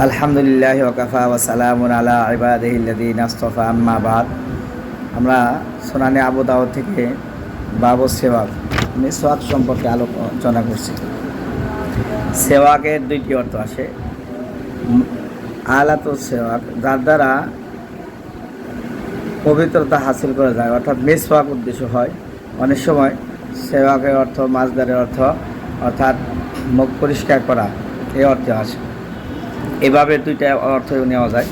আলহামদুলিল্লাহি ওয়া কাফা ওয়া সালামুন আলা ইবাদিহিল্লাযীনা ইসতাফা আম্মা বাদ। আমরা সুনানে আবু দাউদ থেকে বাবু সেওয়াক মিসওয়াক সম্পর্কে আলোচনা করছি। সেওয়াকের দুইটি অর্থ আসে। আলাতু সেওয়াক, যার দ্বারা পবিত্রতা হাসিল করা যায়, অর্থাৎ মিসওয়াক উদ্দেশ্য হয়। অনেক সময় সেওয়াকের অর্থ মাজদারের অর্থ, অর্থাৎ মুখ পরিষ্কার করা, এই অর্থে আসে। এভাবে দুইটা অর্থ নেওয়া যায়।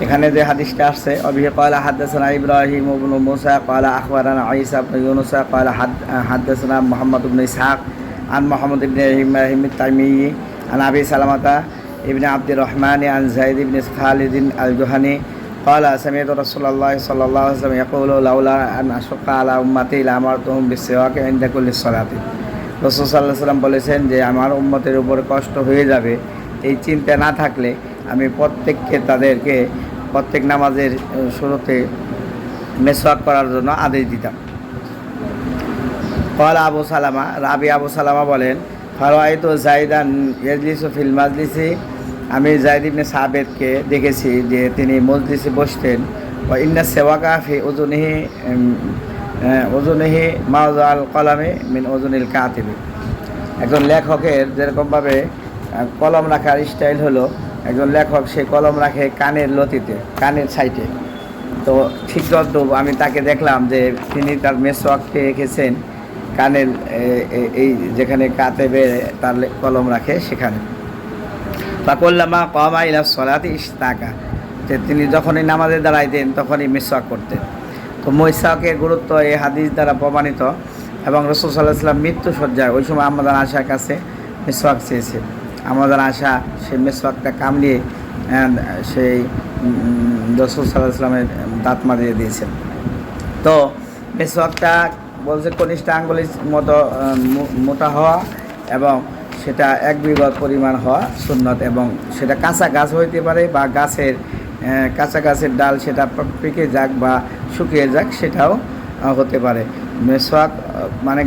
এখানে যে হাদিসটা আসছে, অবিহি ক্বালা হাদাসানা ইব্রাহিম ইবনে মুসা ক্বালা আখবারানা ঈসা ইবনে ইউনুস ক্বালা হাদাসানা মুহাম্মদ ইবনে ইসহাক আন মুহাম্মদ ইবনে ইব্রাহিম আত-তাইমি আন আবি সালামাতা ইবনে আব্দুর রহমান আন যায়েদ ইবনে খালিদ আল-জুহানি ক্বালা সামি'তু রাসূলুল্লাহ সাল্লাল্লাহু আলাইহি ওয়াসাল্লাম ইয়াকুলু লাউলা আন আশqa আলা উম্মতি লামারতুহুম বিস-সিওয়াকি ইনদা কুল্লি সালাতি। রাসূল সাল্লাল্লাহু আলাইহি ওয়াসাল্লাম বলেছেন যে আমার উম্মতের উপর কষ্ট হয়ে যাবে, এই চিন্তা না থাকলে আমি তাদেরকে প্রত্যেক নামাজের শুরুতে মেসওয়াক করার জন্য আদেশ দিতাম। ক্বালা আবু সালামা, রাবি আবু সালামা বলেন, ফারাআইতু যায়েদান ইয়াজলিসু ফিল মাজলিসি, আমি যায়েদ ইবনে সাবিতকে দেখেছি যে তিনি মজলিসে বসতেন। ওয়া ইন্না সিওয়াকা ফি উযুনিহি মাওযাল কলামি মিন উযুনিল কাতিবি। একজন লেখকের যেরকমভাবে কলম রাখার স্টাইল হলো, একজন লেখক সে কলম রাখে কানের লতিতে, কানের সাইডে। তো ঠিক তদ্রূপ আমি তাকে দেখলাম যে তিনি তার মেসওয়াককে রেখেছেন কানের এই যেখানে কাতেবে তার কলম রাখে সেখানে। ফাকুল্লামা কামা ইলা সলাতি ইশতাকা, যে তিনি যখনই নামাজে দাঁড়াইতেন তখনই মেসওয়াক করতেন। তো মেসওয়াকের গুরুত্ব এই হাদিস দ্বারা প্রমাণিত। এবং রাসূল সাল্লাল্লাহু আলাইহি ওয়াসাল্লাম মৃত্যুসজ্জায় ওই সময় আমাদের আশার কাছে মেসওয়াক চেয়েছে। আমাদের আশা সেই মেসওয়াকটা কামড়িয়ে সেই রাসূল সাল্লাল্লাহু আলাইহি ওয়াসাল্লামের দাঁত মারিয়ে দিয়েছেন। তো মেসওয়াকটা বলছে কনিষ্ঠ আঙ্গুলের মতো মোটা হওয়া এবং সেটা 1 বিঘা পরিমাণ হওয়া সুন্নত, এবং সেটা কাঁচা গাছ হইতে পারে বা কাঁচা গাছের ডাল সেটা পেকে যাক বা শুকিয়ে যাক, সেটাও হতে পারে। মেসওয়াক মানে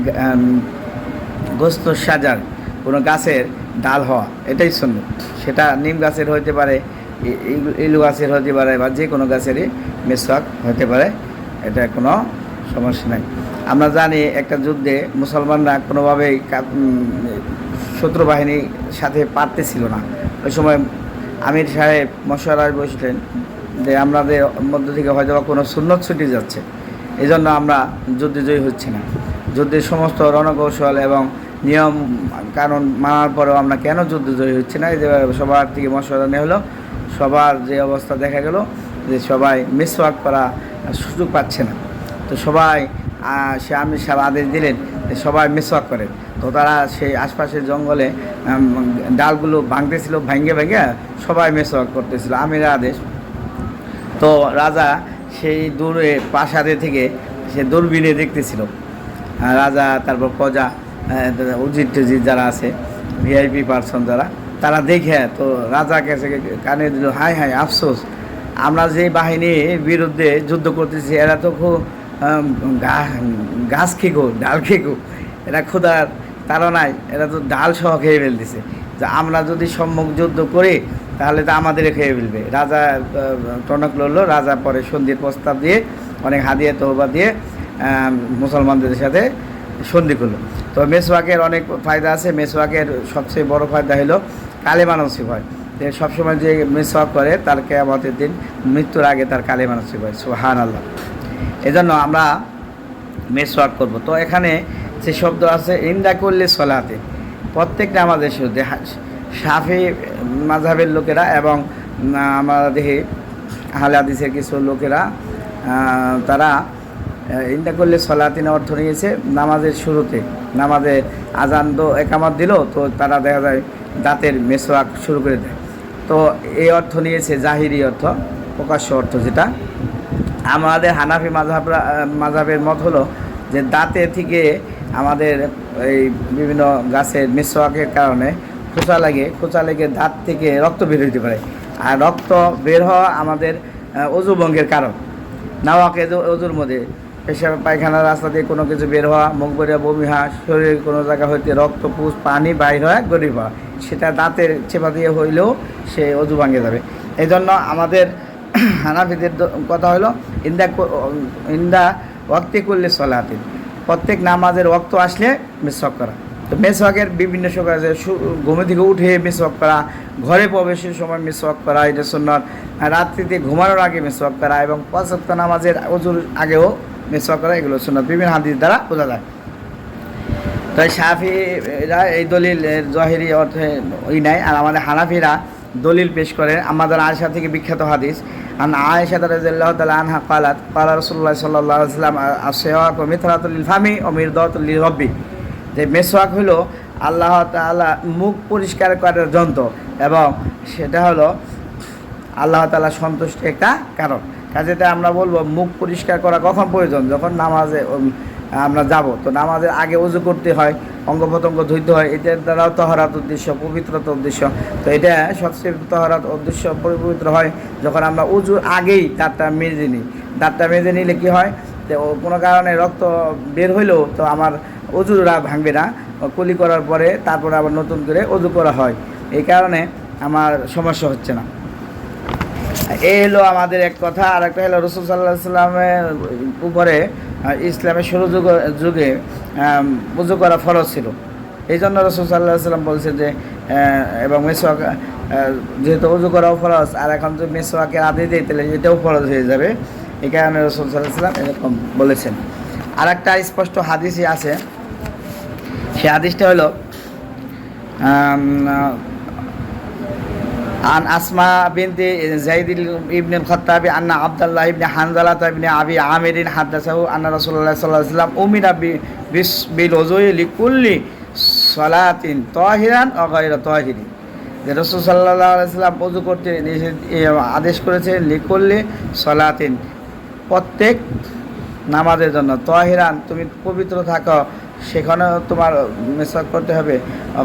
গোস্ত সাজার কোনো গাছের ডাল হওয়া, এটাই সুন্নত। সেটা নিম গাছের হতে পারে, ইলু গাছের হতে পারে, বা যে কোনো গাছেরই মেসওয়াক হতে পারে, এটা কোনো সমস্যা নেই। আমরা জানি একটা যুদ্ধে মুসলমানরা কোনোভাবেই শত্রু বাহিনীর সাথে পারতেছিল না। ওই সময় আমির সাহেব মশওয়ারায় বসলেন যে আমাদের মধ্য থেকে হয়তো কোনো সুন্নত ছুটে যাচ্ছে, এই জন্য আমরা যুদ্ধে জয়ী হচ্ছি না। যুদ্ধের সমস্ত রণকৌশল এবং নিয়ম কানুন মানার পরেও আমরা কেন যুদ্ধ জয়ী হচ্ছি না, এই যে সবার থেকে মশওয়ারা নেওয়া হলো। সবার যে অবস্থা দেখা গেল যে সবাই মিসওয়াক করা সুযোগ পাচ্ছে না। তো সবাই সে আমির সাহেব আদেশ দিলেন যে সবাই মিসওয়াক করে। তো তারা সেই আশপাশের জঙ্গলে ডালগুলো ভাঙতেছিল, ভেঙে সবাই মিসওয়াক করতেছিল, আমিরের আদেশ। তো রাজা সেই দূরে প্রাসাদে থেকে সে দূরবীনে দেখতেছিল। রাজা, তারপর প্রজা, উজির টুজির যারা আছে, ভিআইপি পার্সন যারা, তারা দেখে তো রাজাকে কানে দিল, হায় হায় আফসোস, আমরা যে বাহিনীর বিরুদ্ধে যুদ্ধ করতেছি এরা তো খুব গাছ খেকো, ডাল খেকো, এরা ক্ষুধার তাড়নায় এরা তো ডাল সহ খেয়ে ফেলতেছে। যে আমরা যদি সম্মুখ যুদ্ধ করি তাহলে তো আমাদেরই খেয়ে ফেলবে। রাজা টনক লড়লো। রাজা পরে সন্ধির প্রস্তাব দিয়ে অনেক হাদিয়া তহবা দিয়ে মুসলমানদের সাথে সন্ধি করলো। তো মেসওয়াকের অনেক ফায়দা আছে। মেসওয়াকের সবচেয়ে বড় ফায়দা হলো কালেমা নসিব হয়। সবসময় যে মেসওয়াক করে তার কিয়ামতের দিন মৃত্যুর আগে তার কালেমা নসিব হয়, সুবহানাল্লাহ। এজন্য আমরা মেসওয়াক করব। তো এখানে যে শব্দ আছে ইনদা কুল্লি সলাতে, প্রত্যেক নামাজের শুরুতে, শাফি মাযহাবের লোকেরা এবং আমরা দেখি আহলে হাদিসের কিছু লোকেরা তারা ইনদা কুল্লি সলাতিন অর্থ নিয়েছে নামাজের শুরুতে। নামাজের আজান তো একামত দিল, তো তারা দেখা যায় দাঁতের মেসওয়াক শুরু করে দেয়। তো এই অর্থ নিয়েছে জাহিরি অর্থ, প্রকাশ্য অর্থ যেটা। আমাদের হানাফি মাযহাবের মত হলো যে দাঁতে থেকে আমাদের এই বিভিন্ন গাছের মেসওয়াকের কারণে খোঁচা লেগে দাঁত থেকে রক্ত বের হইতে পারে। আর রক্ত বের হওয়া আমাদের অজু ভঙ্গের কারণ। নাওয়াকে অজুর মধ্যে পেশাব পায়খানার রাস্তা দিয়ে কোনো কিছু বের হওয়া, মুখ বেরিয়ে বমি হওয়া, শরীরের কোনো জায়গা হইতে রক্ত পুষ পানি বাইর হয় গরিব হওয়া, সেটা দাঁতের চেপা দিয়ে হইলেও সে অজু ভাঙে যাবে। এই জন্য আমাদের হানাফিদের কথা হলো ইন্দা ওয়াক্তি করলে সলাতিন, প্রত্যেক নামাজের ওয়াক্ত আসলে মিসওয়াক করা। তো মেসওয়াকের বিভিন্ন সময় আছে, ঘুমে থেকে উঠে মিসওয়াক করা, ঘরে প্রবেশের সময় মিসওয়াক করা, এটা সুন্নাত। রাত্রিতে ঘুমানোর আগে মিসওয়াক করা এবং 5 ওয়াক্ত নামাজের ওযুর আগেও মিসওয়াক করা, এগুলো সুন্নাত বিভিন্ন হাদিস দ্বারা বোঝা যায়। তাই শাফিরা এই দলিল জহিরি অর্থে নাই, আর আমাদের হানাফিরা দলিল পেশ করে আমাদের আয়েশা থেকে বিখ্যাত হাদিস। আন আয়েশা রাদিয়াল্লাহু তাআলা আনহা ক্বালাত ক্বালা রাসূলুল্লাহ সাল্লাল্লাহু আলাইহি ওয়াসাল্লাম আসওয়াকু মিথরাতুল লিল ফামি ওয়া মিরদাতুল লির রাব্বি, যে মেসওয়াক হলো আল্লাহ তাআলা মুখ পরিষ্কার করার যন্ত্র এবং সেটা হলো আল্লাহ তাআলা সন্তুষ্টি একটা কারণ। কাজেতে আমরা বলবো মুখ পরিষ্কার করা কখন প্রয়োজন, যখন নামাজে আমরা যাব, তো নামাজের আগে ওযু করতে হয়, অঙ্গ প্রত্যঙ্গ ধুইতে হয়, এটার দ্বারাও তহরাত উদ্দেশ্য, পবিত্রতা উদ্দেশ্য। তো এটা সবচেয়ে তহরাত উদ্দেশ্য পবিত্র হয় যখন আমরা ওযুর আগেই দাঁতটা মেজে নিই। দাঁতটা মেজে নিলে কী হয়, তো কোনো কারণে রক্ত বের হইলেও তো আমার ওযুরা ভাঙবে না, কুলি করার পরে তারপরে আবার নতুন করে ওযু করা হয়, এই কারণে আমার সমস্যা হচ্ছে না। এই হলো আমাদের এক কথা। আর একটা হলো রাসূল সাল্লাল্লাহু আলাইহি সাল্লামের উপরে ইসলামের শুরু যুগে ওযু করা ফরজ ছিল। এই জন্য রাসূল সাল্লাল্লাহু আলাইহি সাল্লাম বলছে যে এবং মেসওয়াক যেহেতু ওযু করাও ফরজ, আর এখন যদি মেসওয়াকের আদেশ দেয় তাহলে এটাও ফরজ হয়ে যাবে, এই কারণে রাসূল সাল্লাল্লাহু আলাইহি সাল্লাম এরকম বলেছেন। আর একটা স্পষ্ট হাদিসই আছে, সেই হাদিসটা হলো আন আসমা বিনতি যায়েদ ইবনে আল-খাত্তাবি আন্না আব্দুল্লাহ ইবনে হানজালা ইবনে আবি আমিরিন হাদাসাহু আন্না রাসূলুল্লাহ সাল্লাল্লাহু আলাইহি ওয়াসাল্লাম উমিরা বিল ওযুই লিকুল্লি সালাতিন তাহিরান ওয়া গায়রা তাহিরিন, যে রাসূল সাল্লাল্লাহু আলাইহি ওয়াসাল্লাম ওযু করতে আদেশ করেছে লিকুল্লি সালাতিন, প্রত্যেক নামাজের জন্য, তাহিরান তুমি পবিত্র থাকো, সেখানেও তোমার মিসওয়াক করতে হবে,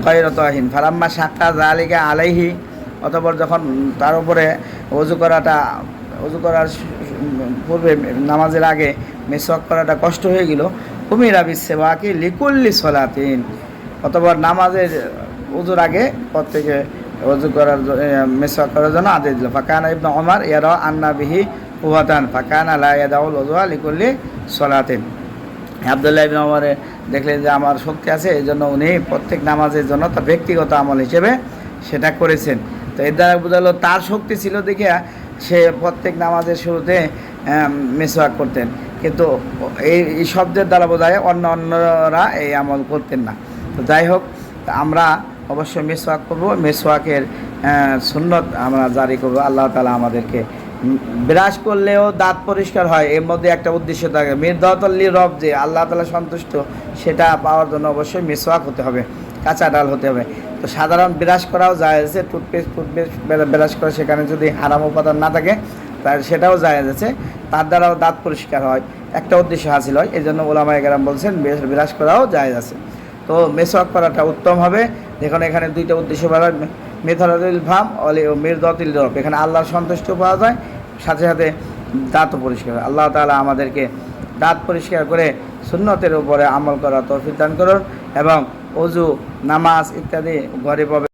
গায়রা তাহিন। ফালাম্মা শাক্কা যালিকা আলাইহি, অতঃপর যখন তার উপরে ওযু করার পূর্বে নামাজের আগে মিসওয়াক করাটা কষ্ট হয়ে গেল, উমিরা বিসওয়াকি লিকুল্লি সালাতিন, অতঃপর নামাজের ওযুর আগে প্রত্যেকে ওযু করার মিসওয়াক করার জন্য আদেশ দিল। ফাকানা ইবনে ওমর ইয়ারা আন্না বিহি কুওয়াতান ফাকানা লা ইয়াদাউল ওযুয়া লিকুল্লি সালাতিন। আব্দুল্লাহ ইবনে ওমর দেখলেন যে আমার শক্তি আছে, এই জন্য উনি প্রত্যেক নামাজের জন্য তার ব্যক্তিগত আমল হিসেবে সেটা করেছেন। তো এর দ্বারা বোঝালো তার শক্তি ছিল দেখে সে প্রত্যেক নামাজের শুরুতে মিসওয়াক করতেন, কিন্তু এই শব্দের দ্বারা বোঝায় অন্যরা এই আমল করতেন না। তো যাই হোক, আমরা অবশ্যই মিসওয়াক করবো, মিসওয়াকের সুন্নত আমরা জারি করবো। আল্লাহ তাআলা আমাদেরকে ব্রাশ করলেও দাঁত পরিষ্কার হয়, এর মধ্যে একটা উদ্দেশ্য থাকে, মিরদাতুল লির রব, যে আল্লাহ তাআলা সন্তুষ্ট, সেটা পাওয়ার জন্য অবশ্যই মিসওয়াক হতে হবে, কাঁচা ডাল হতে হবে। তো সাধারণ ব্রাশ করাও জায়েজ আছে, টুথপেস্ট ব্রাশ করা, সেখানে যদি হারাম উপাদান না থাকে তাহলে সেটাও জায়েজ আছে, তার দ্বারাও দাঁত পরিষ্কার হয়, একটা উদ্দেশ্য হাসিল হয়। এই জন্য উলামায়ে কেরাম বলছেন ব্রাশ করাও জায়েজ আছে। তো মিসওয়াক করাটা উত্তম হবে, যেখানে এখানে দুইটা উদ্দেশ্য বলা হয়, মিথরাতুল ফাম ও মিরদাতুল রব, এখানে আল্লাহর সন্তুষ্ট পাওয়া যায়, সাথে সাথে দাঁতও পরিষ্কার হয়। আল্লাহ তাআলা আমাদেরকে দাঁত পরিষ্কার করে সুন্নতের উপরে আমল করা তৌফিক দান করুন এবং ওযু, নামাজ ইত্যাদি ঘরে